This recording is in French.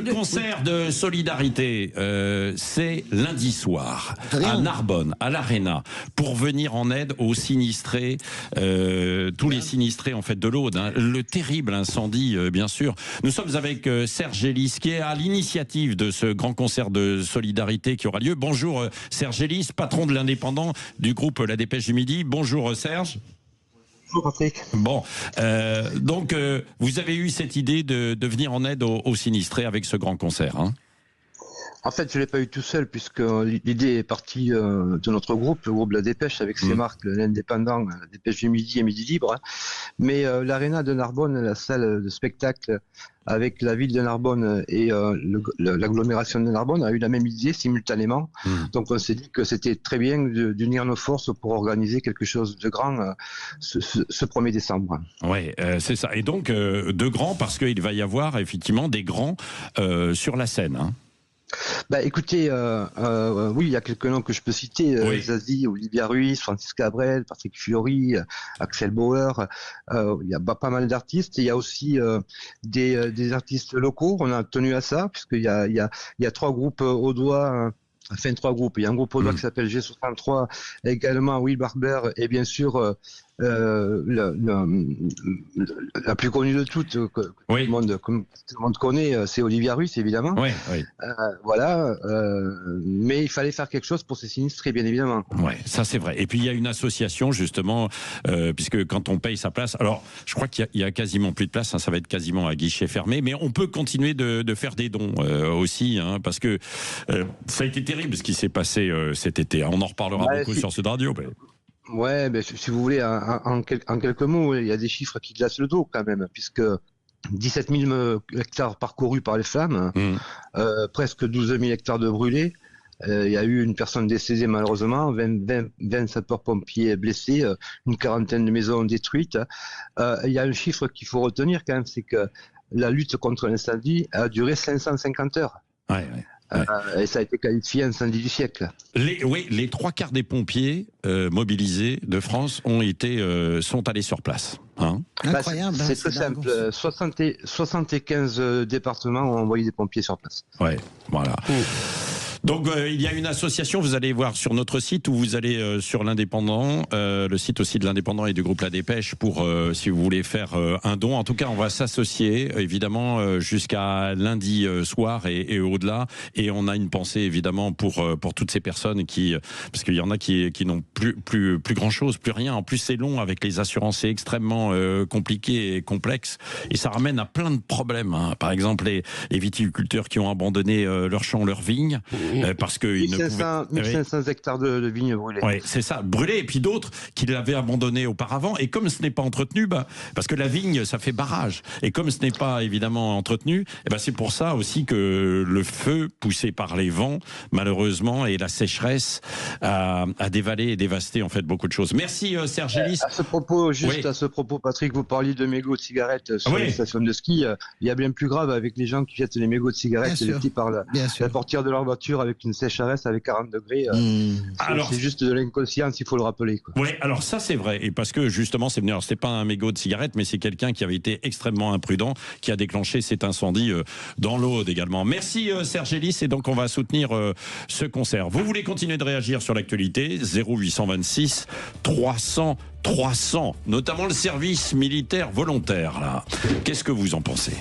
concert de solidarité, c'est lundi soir à Narbonne, à l'Arena, pour venir en aide aux sinistrés, tous les sinistrés en fait de l'Aude, hein, le terrible incendie, bien sûr. Nous sommes avec Serge Gélis, qui est à l'initiative de ce grand concert de solidarité qui aura lieu. Bonjour Serge Gélis, patron de l'Indépendant du groupe La Dépêche du Midi. Bonjour Serge. Bonjour Patrick. Bon, donc vous avez eu cette idée de venir en aide aux sinistrés avec ce grand concert, hein? En fait, je ne l'ai pas eu tout seul, puisque l'idée est partie de notre groupe, le groupe La Dépêche, avec ses marques, l'Indépendant, La Dépêche du Midi et Midi Libre. Mais l'Arena de Narbonne, la salle de spectacle avec la ville de Narbonne et l'agglomération de Narbonne a eu la même idée simultanément. Donc on s'est dit que c'était très bien d'unir nos forces pour organiser quelque chose de grand ce 1er décembre. Oui, c'est ça. Et donc de grand, parce qu'il va y avoir effectivement des grands sur la scène, hein. Bah écoutez, oui, il y a quelques noms que je peux citer, oui. Zazie, Olivia Ruiz, Francis Cabrel, Patrick Fiori, Axel Bauer, il y a pas mal d'artistes. Il y a aussi des artistes locaux, on a tenu à ça, puisqu'il y a 3 groupes audois, enfin 3 groupes. Il y a un groupe audois qui s'appelle G63, également Will Barber, et bien sûr la plus connue de toutes, que tout le monde connaît, c'est Olivia Ruiz, évidemment. Oui, oui. Voilà, mais il fallait faire quelque chose pour ces sinistrés, bien évidemment. Ouais, ça c'est vrai. Et puis il y a une association justement, puisque quand on paye sa place, alors je crois qu'il y a quasiment plus de place, hein, ça va être quasiment à guichet fermé, mais on peut continuer de faire des dons aussi, hein, parce que ça a été terrible ce qui s'est passé cet été. On en reparlera beaucoup sur Sud Radio. Mais... Ouais, mais si vous voulez, en quelques mots, il y a des chiffres qui glacent le dos quand même, puisque 17 000 hectares parcourus par les flammes, presque 12 000 hectares de brûlés. Il y a eu une personne décédée malheureusement, 20 sapeurs-pompiers blessés, une quarantaine de maisons détruites. Il y a un chiffre qu'il faut retenir quand même, c'est que la lutte contre l'incendie a duré 550 heures. Ouais. Et ça a été qualifié incendie du siècle. Les 3/4 des pompiers mobilisés de France sont allés sur place. Hein, incroyable. C'est très simple. 75 départements ont envoyé des pompiers sur place. Ouais, voilà. Donc il y a une association, vous allez voir sur notre site, ou vous allez sur l'Indépendant, le site aussi de l'Indépendant et du groupe La Dépêche, pour si vous voulez faire un don. En tout cas, on va s'associer évidemment jusqu'à lundi soir et au-delà. Et on a une pensée évidemment pour toutes ces personnes parce qu'il y en a qui n'ont plus grand chose, plus rien. En plus c'est long avec les assurances, c'est extrêmement compliqué et complexe, et ça ramène à plein de problèmes, hein. Par exemple les viticulteurs qui ont abandonné leurs champs, leurs vignes. Parce que 1500 hectares de vignes brûlées. Oui, c'est ça, brûlées, et puis d'autres qui l'avaient abandonné auparavant. Et comme ce n'est pas entretenu, parce que la vigne, ça fait barrage. Et comme ce n'est pas évidemment entretenu, c'est pour ça aussi que le feu, poussé par les vents, malheureusement, et la sécheresse, a dévalé et dévasté en fait beaucoup de choses. Merci Serge Gélis. À ce propos, Patrick, vous parliez de mégots de cigarettes sur les stations de ski. Il y a bien plus grave avec les gens qui jettent les mégots de cigarettes par la portière de leur voiture avec une sécheresse avec 40 degrés. C'est juste de l'inconscience, il faut le rappeler. Oui, alors ça c'est vrai, et parce que justement c'est pas un mégot de cigarette, mais c'est quelqu'un qui avait été extrêmement imprudent qui a déclenché cet incendie dans l'Aude également. Merci Serge Gélis, et donc on va soutenir ce concert. Vous voulez continuer de réagir sur l'actualité, 0826 300, notamment le service militaire volontaire là. Qu'est-ce que vous en pensez ?